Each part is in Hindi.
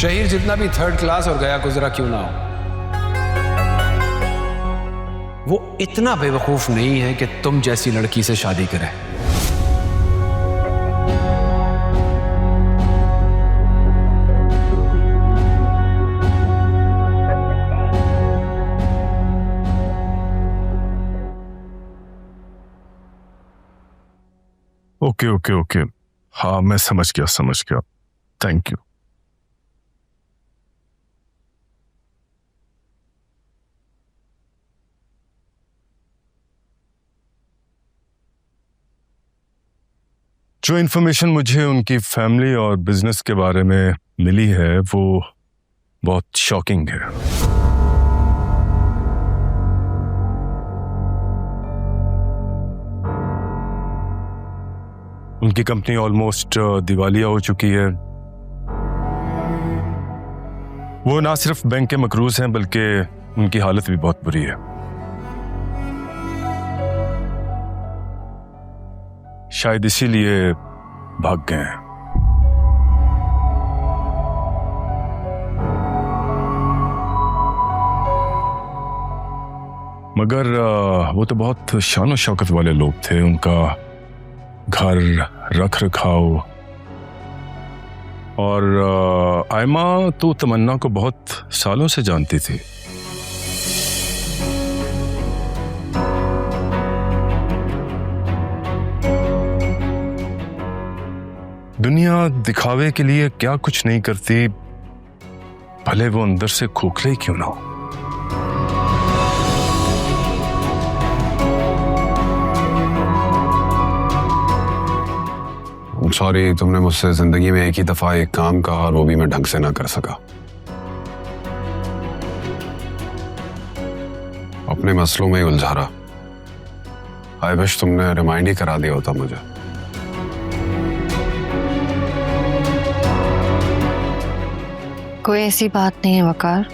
शहीर जितना भी थर्ड क्लास और गया गुजरा क्यों ना हो, वो इतना बेवकूफ नहीं है कि तुम जैसी लड़की से शादी करे। ओके ओके ओके, हाँ मैं समझ गया। Thank you. जो इन्फॉर्मेशन मुझे उनकी फैमिली और बिजनेस के बारे में मिली है वो बहुत शॉकिंग है। उनकी कंपनी ऑलमोस्ट दिवालिया हो चुकी है। वो ना सिर्फ बैंक के मकरूज हैं बल्कि उनकी हालत भी बहुत बुरी है। शायद इसीलिए भाग गए हैं। मगर वो तो बहुत शान शौकत वाले लोग थे। उनका घर, रख रखाव, और आयमा तो तमन्ना को बहुत सालों से जानती थी। दुनिया दिखावे के लिए क्या कुछ नहीं करती, भले वो अंदर से खोखले ही क्यों ना हो। सॉरी, तुमने मुझसे जिंदगी में एक ही दफा एक काम कहा और वो भी मैं ढंग से ना कर सका। अपने मसलों में ही उलझा रहा। आई विश तुमने रिमाइंड ही करा दिया होता मुझे। कोई ऐसी बात नहीं है वकार।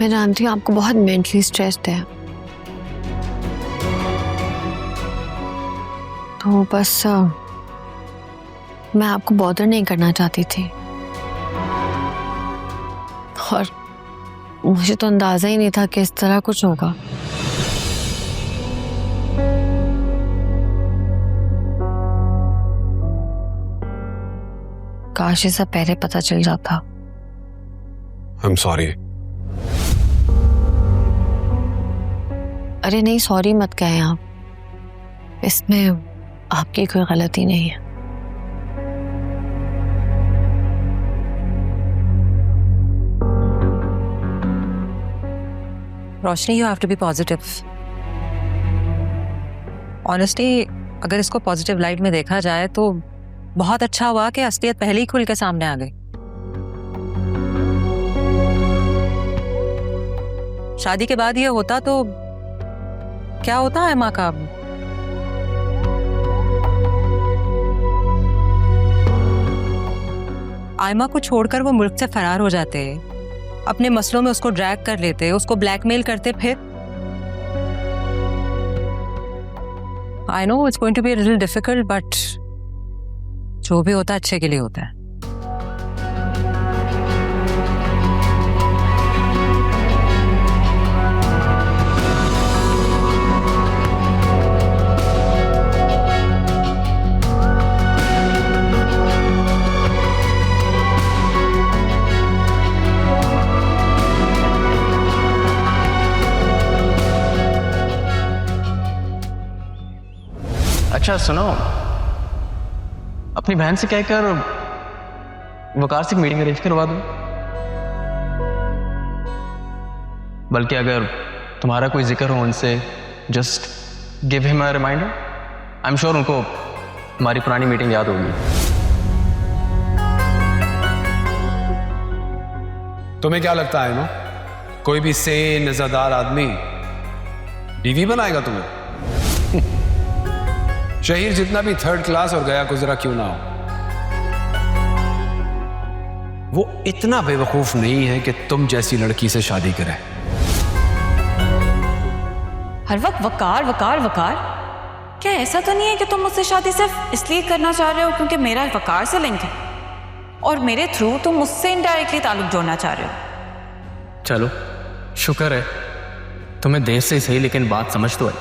मैं जानती हूँ आपको बहुत मेंटली स्ट्रेस्ड है, तो बस मैं आपको बॉदर नहीं करना चाहती थी। और मुझे तो अंदाजा ही नहीं था कि इस तरह कुछ होगा। काश ये सब पहले पता चल जाता। I'm sorry। अरे नहीं, सॉरी मत कहें आप, इसमें आपकी कोई गलती नहीं है। Roshni, you have to be positive. Honestly अगर इसको पॉजिटिव लाइट में देखा जाए तो बहुत अच्छा हुआ कि असलियत पहले ही खुल के सामने आ गई। शादी के बाद ये होता तो क्या होता है माँ का? आयमा को छोड़कर वो मुल्क से फरार हो जाते, अपने मसलों में उसको ड्रैग कर लेते, उसको ब्लैकमेल करते। फिर I know it's going to be a little difficult, but जो भी होता है अच्छे के लिए होता है। अच्छा सुनो, अपनी बहन से कहकर वकार से मीटिंग अरेंज करवा दो। बल्कि अगर तुम्हारा कोई जिक्र हो उनसे, just give him a reminder. I am sure उनको हमारी पुरानी मीटिंग याद होगी। तुम्हें क्या लगता है ना, कोई भी सेन नजरदार आदमी बीवी बनाएगा तुम्हें? शहीर जितना भी थर्ड क्लास और गया गुजरा क्यों ना हो, वो इतना बेवकूफ नहीं है कि तुम जैसी लड़की से शादी करे। हर वक्त वकार वकार वकार। क्या ऐसा तो नहीं है कि तुम मुझसे शादी सिर्फ इसलिए करना चाह रहे हो क्योंकि मेरा वकार से लिंक है? और मेरे थ्रू तुम मुझसे इनडायरेक्टली ताल्लुक जोड़ना चाह रहे हो। चलो शुक्र है तुम्हें देर से सही, लेकिन बात समझ तो है।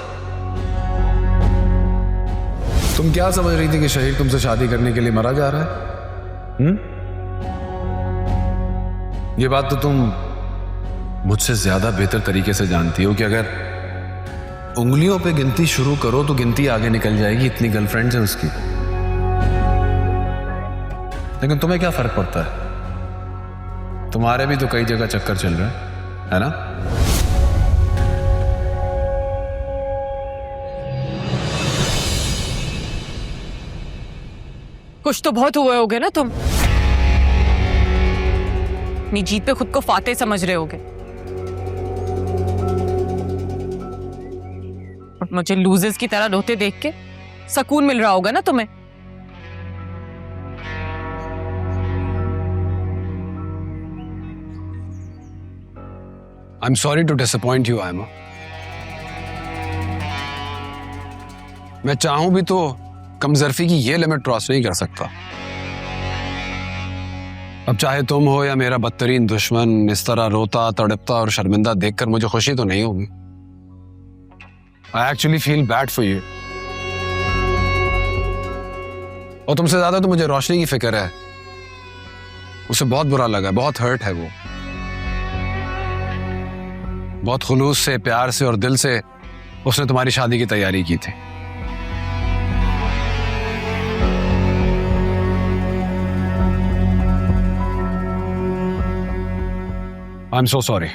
तुम क्या समझ रही थी कि शहीद तुमसे शादी करने के लिए मरा जा रहा है? ये बात तो तुम मुझसे ज्यादा बेहतर तरीके से जानती हो कि अगर उंगलियों पे गिनती शुरू करो तो गिनती आगे निकल जाएगी, इतनी गर्लफ्रेंड्स हैं उसकी। लेकिन तुम्हें क्या फर्क पड़ता है? तुम्हारे भी तो कई जगह चक्कर चल रहे हैं, है ना? कुछ तो बहुत हुए होगे ना तुम। अपनी जीत पे खुद को फातेह समझ रहे होगे और मुझे लूजर्स की तरह रोते देख के सुकून मिल रहा होगा ना तुम्हें। I'm sorry to disappoint you, Aima. मैं चाहूं भी तो कमजरफी की ये लिमिट क्रॉस नहीं कर सकता। अब चाहे तुम हो या मेरा बदतरीन दुश्मन इस तरह रोता तड़पता और शर्मिंदा देखकर मुझे खुशी तो नहीं होगी। I actually feel bad for you. और तुमसे ज्यादा तो मुझे रोशनी की फिक्र है। उसे बहुत बुरा लगा, बहुत हर्ट है वो। बहुत खुलूस से, प्यार से और दिल से उसने तुम्हारी शादी की तैयारी की थी। I'm so sorry.